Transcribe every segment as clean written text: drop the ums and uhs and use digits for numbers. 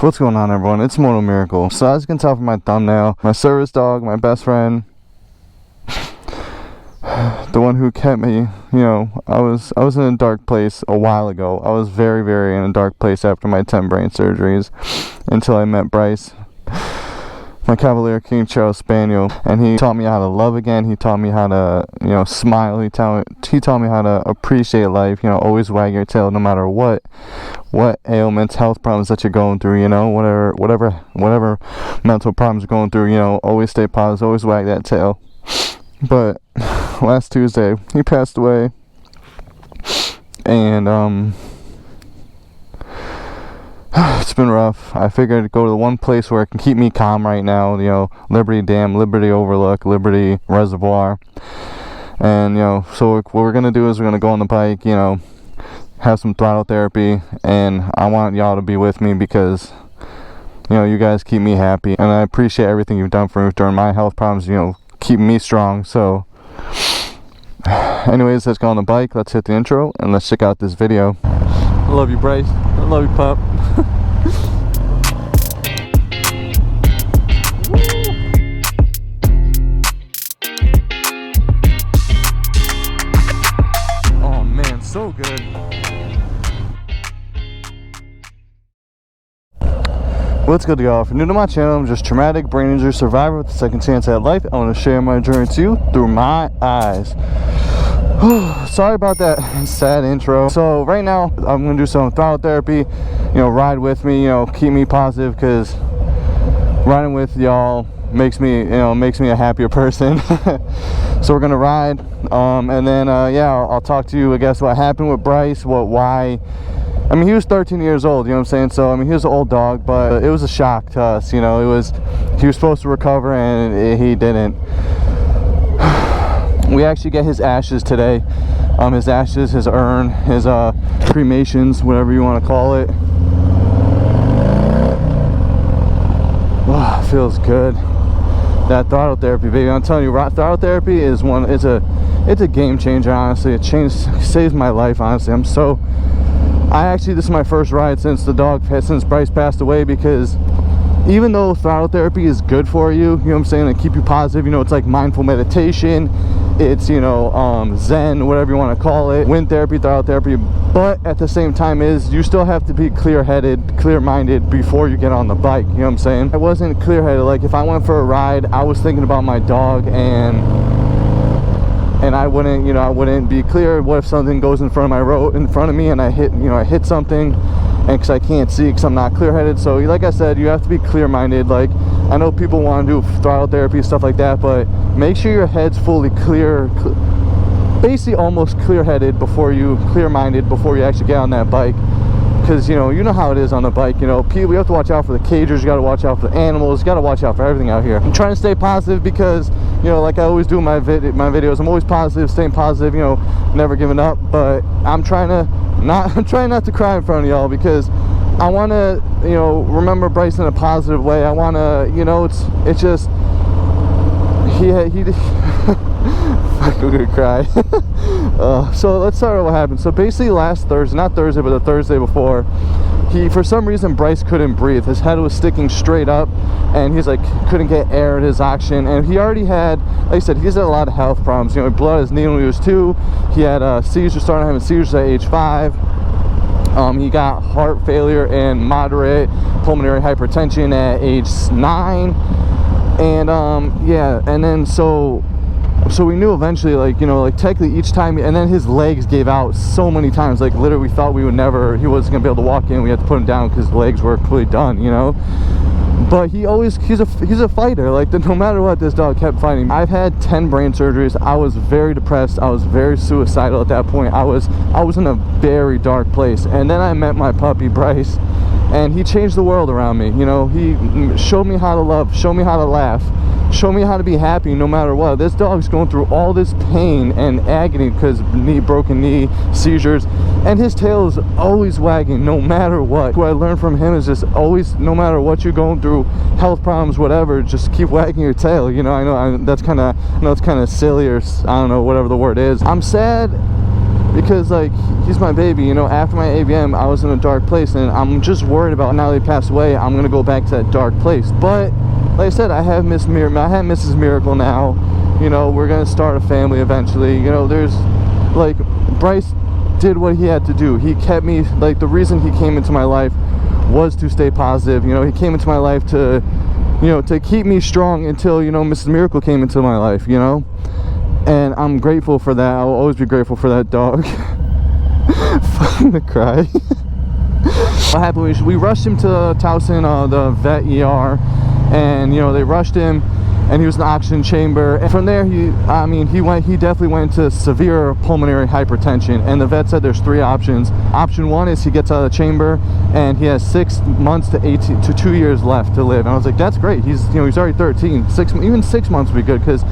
What's going on, everyone? It's MotoMiracle. So as you can tell from my thumbnail, my service dog, my best friend, the one who kept me, you know, I was in a dark place a while ago. I was very in a dark place after my 10 brain surgeries until I met Bryce, my Cavalier King Charles Spaniel, and he taught me how to love again. He taught me how to, you know, smile. He taught me how to appreciate life, you know, always wag your tail no matter what ailments, health problems that you're going through, you know, whatever mental problems you're going through, you know, always stay positive, always wag that tail. But last Tuesday, he passed away, and it's been rough. I figured I'd go to the one place where it can keep me calm right now, you know, Liberty Dam, Liberty Overlook, Liberty Reservoir. And, you know, so what we're going to do is we're going to go on the bike, you know, have some throttle therapy, and I want y'all to be with me because, you know, you guys keep me happy, and I appreciate everything you've done for me during my health problems, you know, keeping me strong. So anyways, let's go on the bike, let's hit the intro, and let's check out this video. I love you, Bryce. I love you, pup. Oh man, so good. What's good, y'all? If you're new to my channel, I'm just traumatic brain injury survivor with a second chance at life. I want to share my journey to you through my eyes. Sorry about that sad intro. So right now I'm gonna do some throttle therapy, you know, ride with me, you know, keep me positive, because riding with y'all makes me a happier person. So we're gonna ride, and then yeah, I'll talk to you, I guess, what happened with Bryce, why. I mean, he was 13 years old, you know what I'm saying? So, I mean, he was an old dog, but it was a shock to us, you know. He was supposed to recover, and he didn't. We actually get his ashes today. His ashes, his urn, his cremations, whatever you want to call it. Oh, feels good. That throttle therapy, baby. I'm telling you, throttle therapy is it's a game changer, honestly. Saves my life, honestly. This is my first ride since Bryce passed away, because even though throttle therapy is good for you, you know what I'm saying, and keep you positive, you know, it's like mindful meditation, it's, you know, Zen, whatever you want to call it, wind therapy, throttle therapy, but at the same time you still have to be clear-headed, clear-minded before you get on the bike, you know what I'm saying? I wasn't clear-headed. Like, if I went for a ride, I was thinking about my dog, and I wouldn't be clear. What if something goes in front of me and I hit something, and because I can't see, because I'm not clear-headed. So like I said, you have to be clear-minded. Like, I know people want to do throttle therapy, stuff like that, but make sure your head's fully clear, basically almost clear-headed clear-minded before you actually get on that bike. Because you know how it is on the bike. You know, you have to watch out for the cagers, you got to watch out for the animals, you got to watch out for everything out here. I'm trying to stay positive because, you know, like I always do in my videos, I'm always positive, staying positive, you know, never giving up. But I'm trying not to cry in front of y'all, because I want to, you know, remember Bryce in a positive way. I want to, you know, it's just he I'm gonna cry. So let's start with what happened. So basically last Thursday, not Thursday, but the Thursday before, for some reason Bryce couldn't breathe. His head was sticking straight up, and he's like couldn't get air at his oxygen, and he already had, like I said, he's had a lot of health problems. You know, he blew out his knee when he was 2. He had seizures, started having seizures at age 5. He got heart failure and moderate pulmonary hypertension at age 9, and yeah, and then so we knew eventually, like, you know, like technically each time, and then his legs gave out so many times, like literally we thought he wasn't gonna be able to walk in. We had to put him down because his legs were completely done, you know. But he's a fighter. Like, no matter what, this dog kept fighting. I've had 10 brain surgeries. I was very depressed. I was very suicidal at that point. I was in a very dark place, and then I met my puppy Bryce, and he changed the world around me. You know, he showed me how to love, showed me how to laugh, showed me how to be happy no matter what. This dog's going through all this pain and agony because broken knee, seizures, and his tail is always wagging no matter what. What I learned from him is just always, no matter what you're going through, health problems, whatever, just keep wagging your tail. You know, I know it's kind of silly, or I don't know, whatever the word is. I'm sad because like he's my baby, you know. After my ABM, I was in a dark place, and I'm just worried about now that he passed away, I'm gonna go back to that dark place. But like I said, I have Mrs. Miracle now, you know. We're gonna start a family eventually, you know. There's like, Bryce did what he had to do. He kept me, like, the reason he came into my life was to stay positive, you know. He came into my life to, you know, to keep me strong until, you know, Mrs. Miracle came into my life, you know. And I'm grateful for that. I will always be grateful for that dog. I'm gonna cry. What happened? We rushed him to Towson, the vet ER, and you know, they rushed him, and he was in the oxygen chamber. And from there, he definitely went into severe pulmonary hypertension. And the vet said there's 3 options. Option 1 is he gets out of the chamber, and he has 6 months to 2 years left to live. And I was like, that's great. He's, you know, he's already 13. Even 6 months would be good, because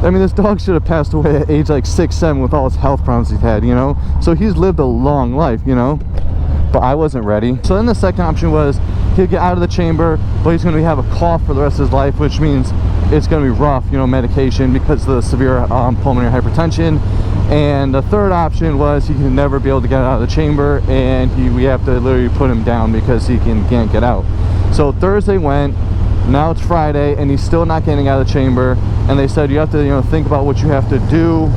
I mean, this dog should have passed away at age like 6, 7 with all his health problems he's had, you know. So he's lived a long life, you know. But I wasn't ready. So then the second option was he'll get out of the chamber, but he's going to have a cough for the rest of his life, which means it's going to be rough, you know, medication because of the severe pulmonary hypertension. And the third option was he can never be able to get out of the chamber, and we have to literally put him down because he can't get out. So Thursday went. Now it's Friday, and he's still not getting out of the chamber. And they said you have to, you know, think about what you have to do.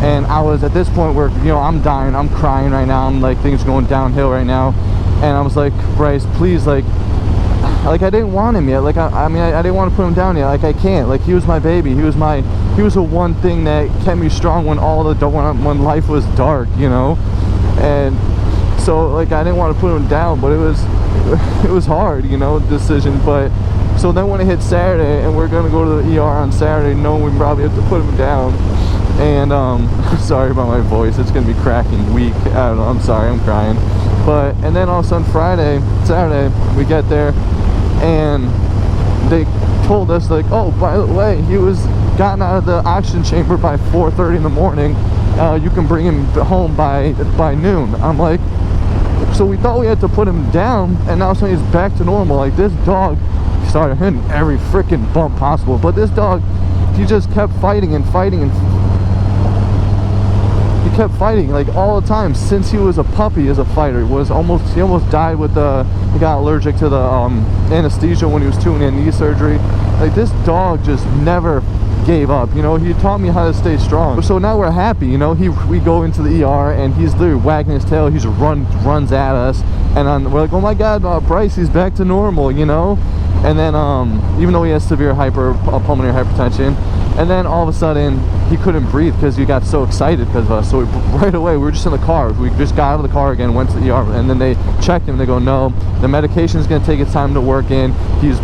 And I was at this point where, you know, I'm dying, I'm crying right now, I'm like, things going downhill right now. And I was like, Bryce, please, like I didn't want him yet. Like I mean, I didn't want to put him down yet. Like I can't. Like he was my baby. He was the one thing that kept me strong when when life was dark, you know. And so like I didn't want to put him down, but it was hard, you know, decision. But so then when it hit Saturday, and we're gonna go to the ER on Saturday, knowing we probably have to put him down. And sorry about my voice, it's gonna be cracking weak. I don't know, I'm sorry, I'm crying. But and then all of a sudden Saturday, we get there, and they told us like, oh, by the way, he was gotten out of the oxygen chamber by 4:30 in the morning. You can bring him home by noon. I'm like, so we thought we had to put him down, and now suddenly he's back to normal. Like this dog started hitting every freaking bump possible, but this dog, he just kept fighting and fighting, and he kept fighting like all the time since he was a puppy. As a fighter, he almost died with he got allergic to the anesthesia when he was 2 and he had knee surgery. Like this dog just never gave up, you know. He taught me how to stay strong. So now we're happy, you know. We go into the ER, and he's literally wagging his tail. He just runs at us, and we're like, oh my god, Bryce, he's back to normal, you know. And then even though he has severe pulmonary hypertension, and then all of a sudden he couldn't breathe because he got so excited because of us. So right away we were just in the car. We just got out of the car again, went to the ER, and then they checked him. They go, no, the medication is going to take its time to work in. His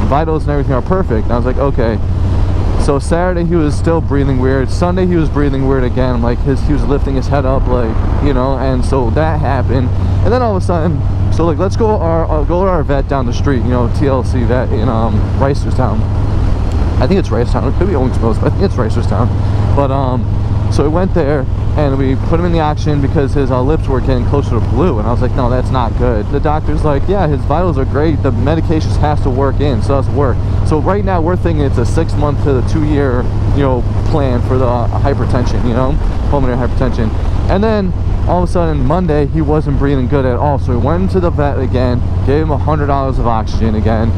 vitals and everything are perfect. And I was like, okay. So Saturday he was still breathing weird. Sunday he was breathing weird again. Like he was lifting his head up, like, you know. And so that happened. And then all of a sudden, so like, let's go to our vet down the street, you know, TLC vet in Ricerstown. I think it's Ricerstown. It could be Owensboro, but I think it's Ricerstown. But so we went there, and we put him in the oxygen because his lips were getting closer to blue. And I was like, no, that's not good. The doctor's like, yeah, his vitals are great. The medication has to work in, so it does work. So right now we're thinking it's a 6 month to 2 year, you know, plan for the hypertension, you know, pulmonary hypertension. And then all of a sudden Monday he wasn't breathing good at all. So we went into the vet again, gave him $100 of oxygen again.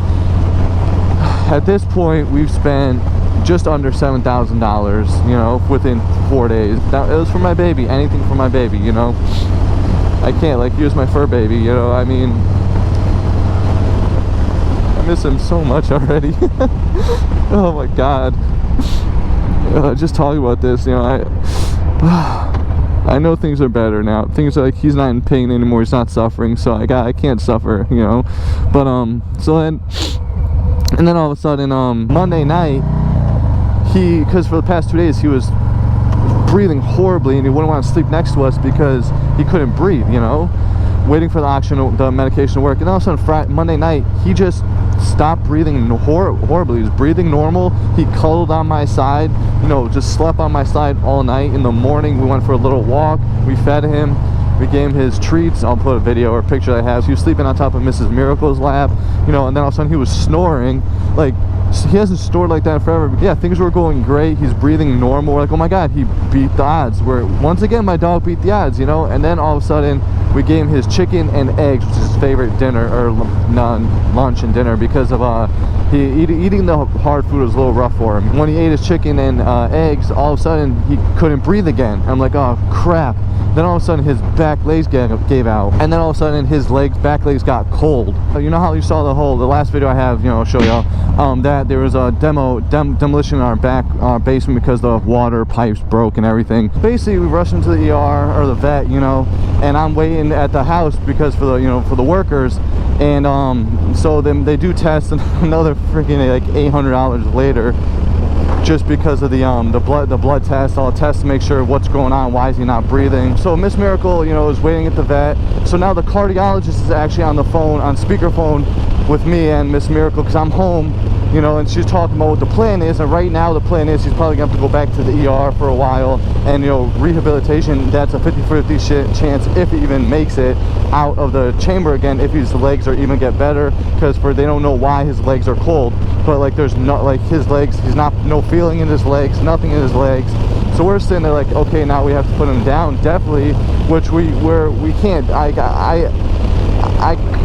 At this point we've spent just under $7,000, you know, within 4 days. Now, it was for my baby, anything for my baby, you know. I can't, like, use my fur baby, you know. I mean, I miss him so much already. Oh my god. Just talking about this, you know, I know things are better now. Things are like, he's not in pain anymore, he's not suffering, so I can't suffer, you know. But so then, and then all of a sudden Monday night, because for the past 2 days he was breathing horribly, and he wouldn't want to sleep next to us because he couldn't breathe, you know, waiting for the medication to work. And all of a sudden Monday night he just stopped breathing horribly. He was breathing normal. He cuddled on my side, you know, just slept on my side all night. In the morning we went for a little walk, we fed him, We gave him his treats. I'll put a video or a picture that I have. He was sleeping on top of Mrs. Miracle's lap, you know, and then all of a sudden he was snoring. Like, he hasn't snored like that forever. But yeah, things were going great. He's breathing normal. We're like, oh my God, he beat the odds. Once again, my dog beat the odds, you know. And then all of a sudden, we gave him his chicken and eggs, which is his favorite dinner, or lunch and dinner, because of eating the hard food was a little rough for him. When he ate his chicken and eggs, all of a sudden he couldn't breathe again. I'm like, oh crap. Then all of a sudden his back legs gave out, and then all of a sudden his back legs got cold. You know how you saw the last video I have, you know, I'll show y'all, that there was a demolition in our basement because the water pipes broke and everything. Basically, we rushed into the ER, or the vet, you know, and I'm waiting at the house because for the workers, and so they do tests, and another freaking like $800 later, just because of the blood test, all the tests to make sure what's going on, why is he not breathing. So Miss Miracle, you know, is waiting at the vet. So now the cardiologist is actually on the phone, on speakerphone with me and Miss Miracle, because I'm home, you know, and she's talking about what the plan is. And right now the plan is he's probably gonna have to go back to the ER for a while, and you know, rehabilitation, that's a 50-50 chance if he even makes it out of the chamber again, if his legs are even get better, because they don't know why his legs are cold, but like there's not, like his legs, he's not, no feeling in his legs, nothing in his legs. So we're sitting there like, okay, now we have to put him down, definitely, which we can't.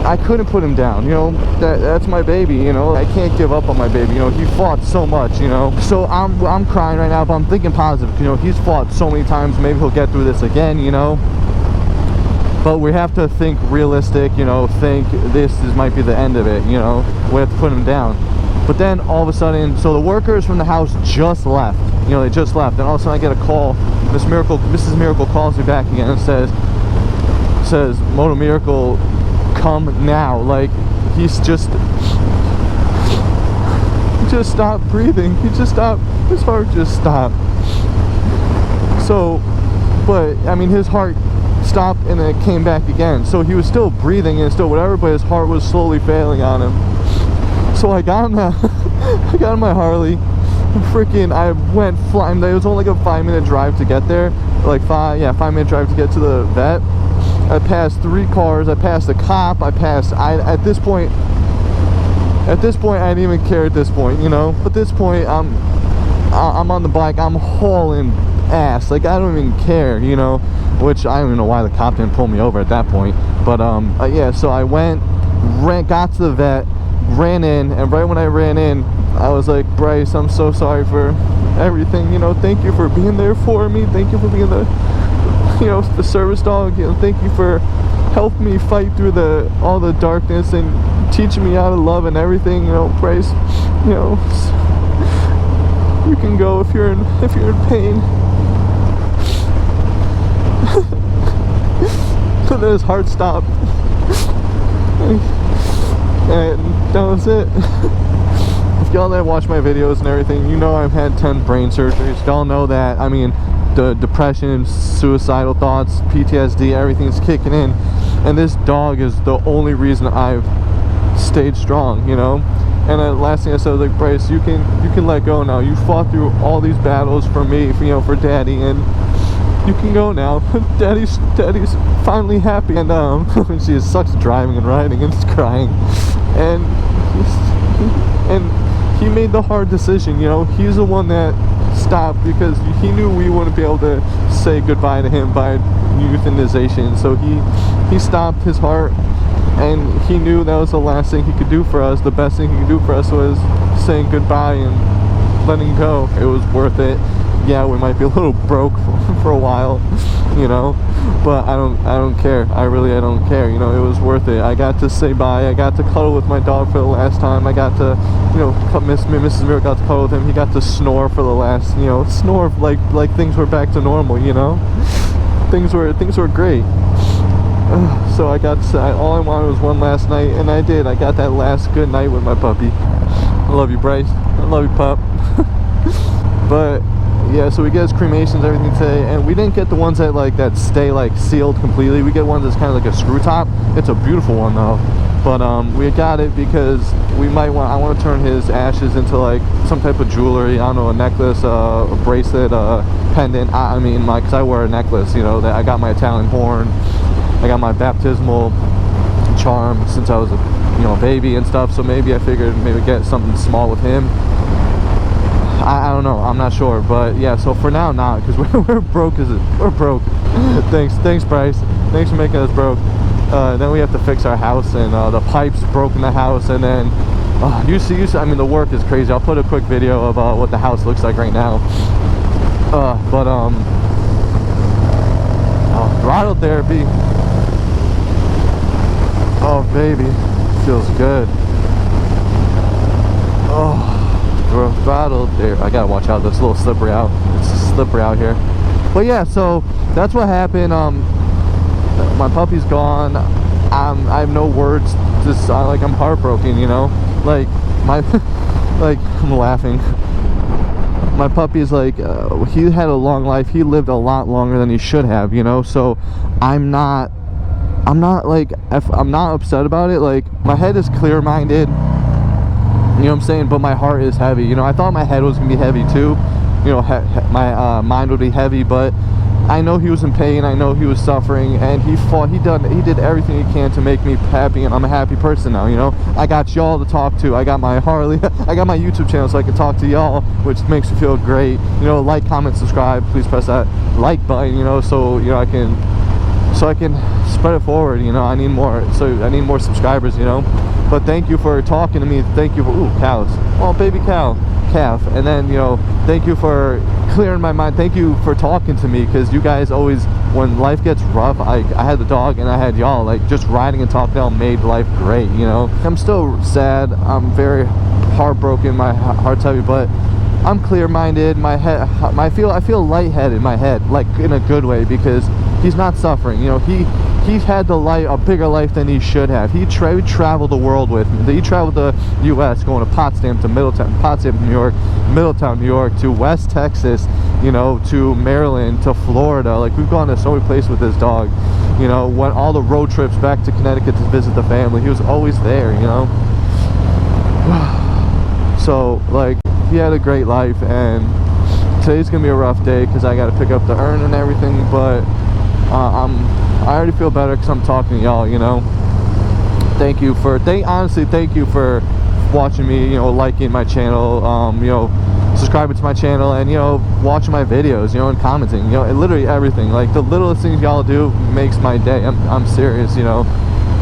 I couldn't put him down, you know. That's my baby, you know. I can't give up on my baby, you know. He fought so much, you know. So I'm crying right now, but I'm thinking positive, you know. He's fought so many times, maybe he'll get through this again, you know. But we have to think realistic, you know, think this might be the end of it, you know. We have to put him down. But then all of a sudden, so the workers from the house just left, you know, they just left, and all of a sudden I get a call. Mrs. Miracle calls me back again and says MotoMiracle, come now. Like, he just stopped breathing. He just stopped, his heart just stopped. So, but I mean, his heart stopped and then it came back again. So he was still breathing and still whatever, but his heart was slowly failing on him. So I got him I got on my Harley. I went flying. It was only like a 5-minute drive to get there. Like 5-minute drive to get to the vet. I passed 3 cars. I passed a cop. At this point I didn't even care at this point, you know. At this point, I'm on the bike. I'm hauling ass. Like, I don't even care, you know. Which I don't even know why the cop didn't pull me over at that point. But yeah. So I got to the vet, ran in, and right when I ran in, I was like, Bryce, I'm so sorry for everything. You know, thank you for being there for me. Thank you for being the service dog. You know, thank you for helping me fight through all the darkness and teaching me how to love and everything. You know, Bryce, you know, you can go if you're in pain. So then his heart stopped, and that was it. If y'all that watch my videos and everything, you know I've had 10 brain surgeries. Y'all know that. I mean, the depression, suicidal thoughts, PTSD, everything's kicking in, and this dog is the only reason I've stayed strong, you know. And the last thing I said was like, Bryce, you can let go now. You fought through all these battles for me, for Daddy, and you can go now. Daddy's finally happy, and she sucks driving and riding and just crying, and he made the hard decision, you know. He's the one that stopped because he knew we wouldn't be able to say goodbye to him by euthanization. So he stopped his heart, and he knew that was the last thing he could do for us. The best thing he could do for us was saying goodbye and letting go. It was worth it. Yeah, we might be a little broke for a while, you know, but I don't care. I don't care, you know. It was worth it. I got to say bye. I got to cuddle with my dog for the last time. I got to, you know, Mrs. Miracle got to cuddle with him. He got to snore for the last, you know, snore like things were back to normal, you know. Things were great. So all I wanted was one last night, and I did. I got that last good night with my puppy. I love you, Bryce. I love you, pup. But yeah, so we get his cremations, everything today, and we didn't get the ones that stay sealed completely. We get one that's kind of like a screw top. It's a beautiful one though. But we got it because I want to turn his ashes into like some type of jewelry. I don't know, a necklace, a bracelet, a pendant. I mean, because I wear a necklace, you know, that I got my Italian horn, I got my baptismal charm since I was a baby and stuff. So maybe I figured maybe get something small with him. I don't know, I'm not sure, but yeah. So for now, not, because we're broke. We're broke. Thanks Bryce, thanks for making us broke. Then we have to fix our house, and the pipes broke in the house, and then you see, I mean, the work is crazy. I'll put a quick video of what the house looks like right now. Throttle therapy, oh baby, feels good. Throttle there. I gotta watch out, it's a little slippery out. It's slippery out here. But yeah, so that's what happened. My puppy's gone. I have no words. Just like, I'm heartbroken, you know. Like like I'm laughing. My puppy's like, he had a long life. He lived a lot longer than he should have, you know. So I'm not upset about it. Like, my head is clear-minded, you know what I'm saying, but my heart is heavy. You know, I thought my head was gonna be heavy too, you know, my mind would be heavy, but I know he was in pain, I know he was suffering, and he did everything he can to make me happy, and I'm a happy person now, you know. I got y'all to talk to, I got my Harley, I got my YouTube channel so I can talk to y'all, which makes me feel great. You know, like, comment, subscribe, please press that like button, you know, so, you know, I can spread it forward, you know. I need more subscribers, you know. But thank you for talking to me, thank you for, ooh, cows, oh, baby calf, and then, you know, thank you for clearing my mind, thank you for talking to me, because you guys always, when life gets rough, I had the dog and I had y'all, like, just riding and talking to y'all made life great, you know. I'm still sad, I'm very heartbroken, my heart's heavy, but I'm clear-minded. My head, I feel lightheaded in my head, like, in a good way, because he's not suffering, you know. He's had a bigger life than he should have. He traveled the world with me. He traveled the U.S., going to Potsdam to Potsdam, New York, Middletown, New York, to West Texas, you know, to Maryland, to Florida. Like, we've gone to so many places with this dog, you know. Went all the road trips back to Connecticut to visit the family. He was always there, you know. So, like, he had a great life, and today's gonna be a rough day because I got to pick up the urn and everything, but I already feel better because I'm talking to y'all, you know. Honestly, thank you for watching me, you know, liking my channel, you know, subscribing to my channel, and, you know, watching my videos, you know, and commenting, you know, and literally everything. Like, the littlest things y'all do makes my day. I'm serious, you know.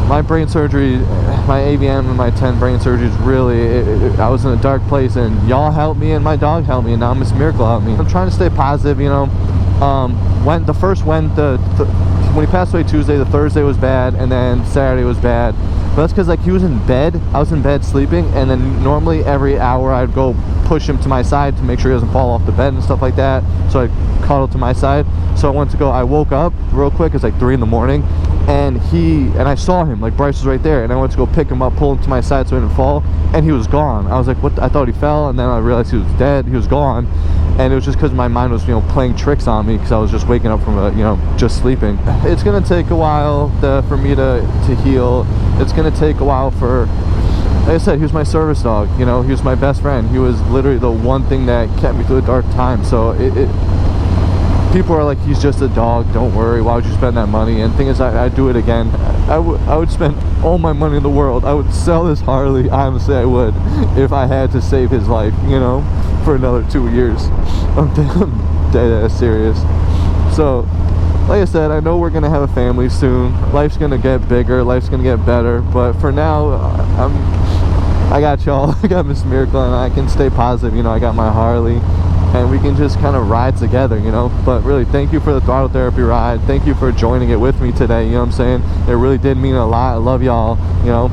My brain surgery, my AVM and my 10 brain surgeries, really, I was in a dark place, and y'all helped me, and my dog helped me, and now MotoMiracle helped me. I'm trying to stay positive, you know. When he passed away Tuesday, the Thursday was bad, and then Saturday was bad. But that's because, like, he was in bed. I was in bed sleeping, and then normally every hour I'd go push him to my side to make sure he doesn't fall off the bed and stuff like that. So I cuddle to my side. So I woke up real quick. It's like 3 in the morning, and I saw him, like, Bryce was right there, and I went to go pick him up, pull him to my side so he didn't fall, and he was gone. I was like, what? I thought he fell, and then I realized he was dead. He was gone. And it was just because my mind was, you know, playing tricks on me, because I was just waking up from you know, just sleeping. It's gonna take a while for me to heal. It's gonna take a while for, like I said, he was my service dog, you know. He was my best friend. He was literally the one thing that kept me through a dark time. So people are like, he's just a dog, don't worry, why would you spend that money? And the thing is, I'd do it again. I would spend all my money in the world. I would sell this Harley, honestly I would, if I had to save his life, you know, for another 2 years. I'm dead serious. So, like I said, I know we're gonna have a family soon. Life's gonna get bigger, life's gonna get better, but for now, I got y'all. I got MotoMiracle, and I can stay positive, you know. I got my Harley, and we can just kind of ride together, you know. But really, thank you for the throttle therapy ride. Thank you for joining it with me today, you know what I'm saying? It really did mean a lot. I love y'all, you know.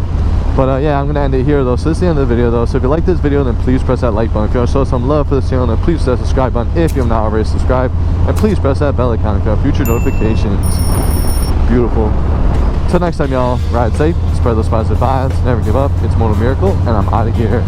But yeah, I'm gonna end it here though. So this is the end of the video though. So if you like this video, then please press that like button. If you want to show some love for this channel, then please press that subscribe button if you have not already subscribed, and please press that bell icon if you have future notifications. Beautiful. Till next time, y'all, ride safe, spread those positive vibes, never give up. It's MotoMiracle, and I'm out of here.